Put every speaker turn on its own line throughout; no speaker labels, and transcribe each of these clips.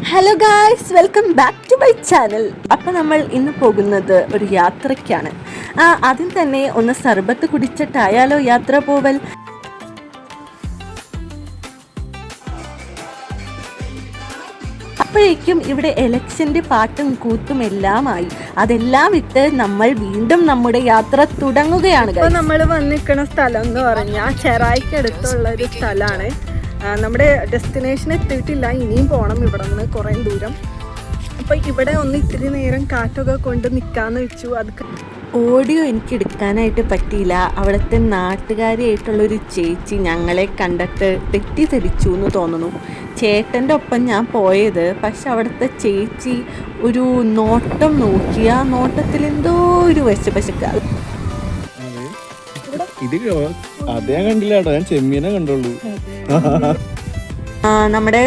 Hello guys, welcome back to my channel. അപ്പോൾ നമ്മൾ ഇന്ന് പോകുന്നത് ഒരു യാത്രയ്ക്കാണ്. ആദ്യം തന്നെ ഒന്ന് സർബത്ത് കുടിച്ചിട്ടായാലോ യാത്ര പോവൽ. അപ്പോഴേക്കും ഇവിടെ ഇലക്ഷൻ്റെ പാട്ടും കൂത്തും എല്ലാമായി. അതെല്ലാം ഇട്ട് നമ്മൾ വീണ്ടും നമ്മുടെ യാത്ര തുടങ്ങുകയാണ്.
ഇപ്പോൾ നമ്മൾ വന്നിരിക്കുന്ന സ്ഥലം എന്ന് പറഞ്ഞാൽ ചെറായിക്കടുത്തുള്ള ഒരു സ്ഥലമാണ്. നമ്മുടെ ഡെസ്റ്റിനേഷൻ എത്തിയിട്ടില്ല, ഇനിയും പോകണം ഇവിടെ നിന്ന് കുറേ ദൂരം. അപ്പോൾ ഇവിടെ ഒന്ന് ഇത്തിരി നേരം കാറ്റൊക്കെ കൊണ്ട് നിൽക്കാമെന്ന് വെച്ചു. അത്
ഓഡിയോ എനിക്ക് എടുക്കാനായിട്ട് പറ്റിയില്ല. അവിടുത്തെ നാട്ടുകാരിയായിട്ടുള്ളൊരു ചേച്ചി ഞങ്ങളെ കണ്ടിട്ട് തെറ്റിദ്ധരിച്ചു എന്ന് തോന്നുന്നു. ചേട്ടൻ്റെ ഒപ്പം ഞാൻ പോയത്, പക്ഷെ അവിടുത്തെ ചേച്ചി ഒരു നോട്ടം നോക്കി. ആ നോട്ടത്തിൽ എന്തോ ഒരു വശപ്പശക്ക.
ഇത് അതേ കണ്ടില്ലാട്ടോ, ഞാൻ ചെമ്മീനെ കണ്ടുള്ളൂ.
നമ്മുടെ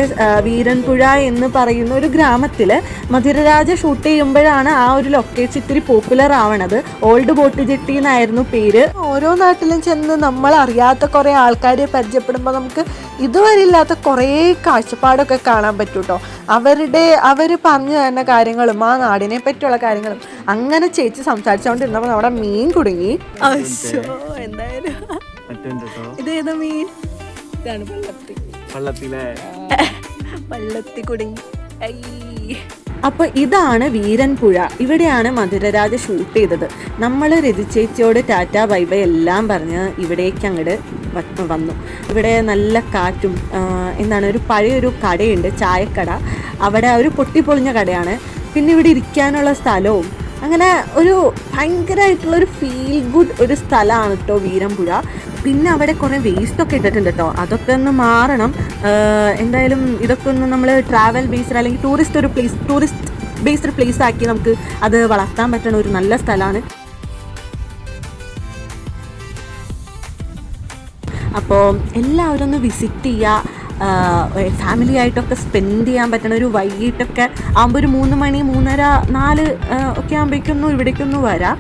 വീരൻപുഴ എന്ന് പറയുന്ന ഒരു ഗ്രാമത്തിൽ മധുരരാജ ഷൂട്ട് ചെയ്യുമ്പോഴാണ് ആ ഒരു ലൊക്കേഷൻ ഇത്തിരി പോപ്പുലർ ആവണത്. ഓൾഡ് ബോട്ട് ജെട്ടി എന്നായിരുന്നു പേര്. ഓരോ നാട്ടിലും ചെന്ന് നമ്മൾ അറിയാത്ത കുറേ ആൾക്കാരെ പരിചയപ്പെടുമ്പോൾ നമുക്ക് ഇതുവരെ ഇല്ലാത്ത കുറേ കാഴ്ചപ്പാടൊക്കെ കാണാൻ പറ്റും കേട്ടോ. അവർ പറഞ്ഞു തരുന്ന കാര്യങ്ങളും ആ നാടിനെ പറ്റിയുള്ള കാര്യങ്ങളും അങ്ങനെ ചേച്ചി സംസാരിച്ചുകൊണ്ടിരുന്നപ്പോൾ നമ്മുടെ മീൻ കുടുങ്ങി. എന്തായാലും ഇതേതാ മീൻ? ഇതാണ് പള്ളത്തി കുടുങ്ങി. അപ്പോൾ ഇതാണ് വീരൻപുഴ. ഇവിടെയാണ് മധുരരാജ ഷൂട്ട് ചെയ്തത്. നമ്മൾ രതിച്ചേച്ചിയോട് ടാറ്റ ബൈ ബൈ എല്ലാം പറഞ്ഞ് ഇവിടേക്ക് അങ്ങോട്ട് വന്നു. ഇവിടെ നല്ല കാറ്റും ഒരു പഴയൊരു കടയുണ്ട്, ചായക്കട. അവിടെ ഒരു പൊട്ടിപ്പൊളിഞ്ഞ കടയാണ്. പിന്നെ ഇവിടെ ഇരിക്കാനുള്ള സ്ഥലവും അങ്ങനെ ഒരു ഭയങ്കരമായിട്ടുള്ളൊരു ഫീൽ ഗുഡ് ഒരു സ്ഥലമാണ് കേട്ടോ വീരൻപുഴ. പിന്നെ അവിടെ കുറേ വേസ്റ്റൊക്കെ ഇട്ടിട്ടുണ്ട് കേട്ടോ, അതൊക്കെ ഒന്ന് മാറണം. എന്തായാലും ഇതൊക്കെ ഒന്ന് നമ്മൾ ട്രാവൽ ബേസ്ഡ് അല്ലെങ്കിൽ ടൂറിസ്റ്റ് ബേസ്ഡ് പ്ലേസ് ആക്കി നമുക്ക് അത് വളർത്താൻ പറ്റുന്ന ഒരു നല്ല സ്ഥലമാണ്. അപ്പോൾ എല്ലാവരും ഒന്ന് വിസിറ്റ് ചെയ്യുക. ഫാമിലി ആയിട്ടൊക്കെ സ്പെൻഡ് ചെയ്യാൻ പറ്റണ ഒരു വൈകിട്ടൊക്കെ ആകുമ്പോൾ ഒരു 3 മണി 3:30 4 ഒക്കെ ആകുമ്പോഴേക്കൊന്നും ഇവിടേക്കൊന്നും വരാം.